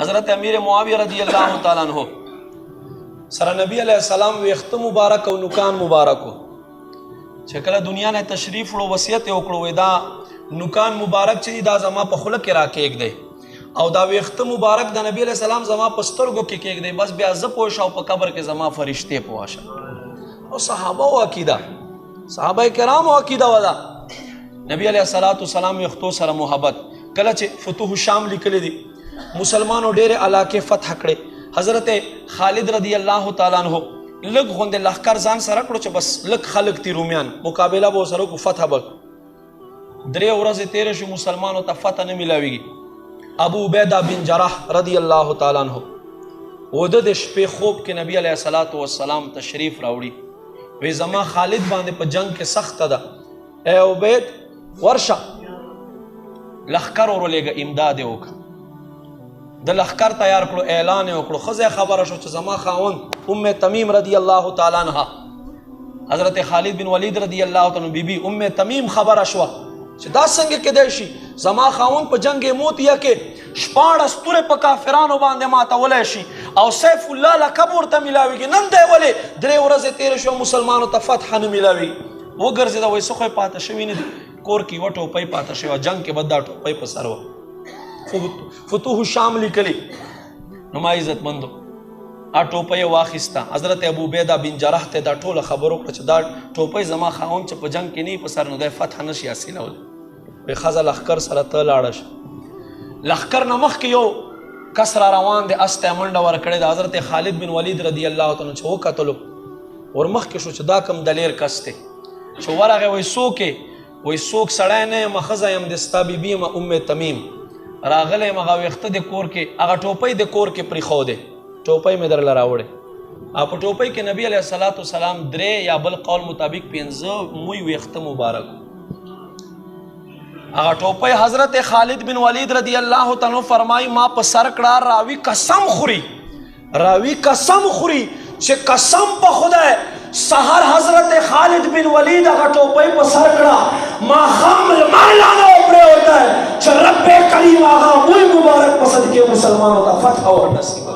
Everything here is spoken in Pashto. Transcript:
حضرت امیر معاویه رضی اللہ تعالیٰ عنہ سره نبی علیہ السلام ویخت مبارک او نکان مبارکو چې کله دنیا نه تشریف وړو وصیت یې وکړو دا نکان مبارک چې دا زما په خوله کې راکېږدی او دا ویخت مبارک د نبی علیہ السلام زما په سترګو کې کېږدی بس بیا زه پوه شم په قبر کې زما فرشتې پوه شه او صحابه او عقیده صحابه کرام او عقیده ودا نبی علیہ السلام ویختو سره محبت کله چې فتوح شام لیکلی دي مسلمانو ډېرې علاقې فتح کړې حضرت خالد رضی الله تعالی عنہ لږ غوندې لښکر ځان سره کړو چې بس لږ خلک دي رومیان مقابله به ورسره وکړو فتح به درې ورځې تېرې شو مسلمانو ته فتح نه میلاویږي ابو عبیده بن جراح رضی الله تعالی عنہ وده د شپې خوب کې نبی علیه الصلاة والسلام تشریف راوړي وی زما خالد باندې په جنگ کې سخته ده ای عبید ورشه لښکر ورولېږه امداد یې وکړه د لښکر تیار کړو اعلان یې وکړو ښځه خبره شو چې زما خاوند ام تمیم رضی الله تعالی عنها حضرت خالد بن ولید رضی الله تعالی بی بی ام تمیم خبره شوه چې دا څنګه کېدی شي زما خاوند په جنگ موتیه کې 14 تورې په کافرانو باندې ماتولی شي او سیف الله لقب ورته میلاویږي نن دی ولې 3 ورځې تېرې شوه مسلمانو ته فتح نه میلاویږي وګرځېده وایي څه خو یې پاته شوي نه دي کور کې یوه ټوپۍ پاته شوې وه جنګ کې به دا ټوپۍ په سر وه فتوح شام لیکلی نو ما عزت مندو ا ټوپۍ واخیسته حضرت ابو عبیده بن جراح ته دا ټوله خبر وکړه چې دا ټوپۍ زما خاوند چې په جنگ کې نه په سر نو دی فتح نشي حاصلولی وایي ښځه لښکر سره ته لاړه شه لښکر نه مخکې یو کس را روان دی اس ته یې منډه ورکړې ده حضرت خالد بن ولید رضی الله تعالی چې وکتلو ورمخکې شو چې دا کوم دلیر کس دی چې ورغی وایي څوک یې وایي څوک سړی نه یم ښځه یم د ستا بیبي یم ام تمیم راغلی یم هغه ویښته د کور کې هغه ټوپۍ د کور کې پرېښودې ټوپۍ مې درله راوړې او په ټوپۍ کې نبي علیه الصلاة والسلام 3 یا بل قول مطابق 15 موی ویښته مبارک هغه ټوپۍ حضرت خالد بن ولید رضی الله تعالی فرمایي ما په سر کړه راوي قسم خوري چې قسم په خدای سحر حضرت خالد بن ولید هغه ټوپۍ په سر کړه ما خم لمرلانه پرې ہوتا ہے چې رب کریم هغه موی مبارک په صدقې مسلمانو ته فتح ورنصیب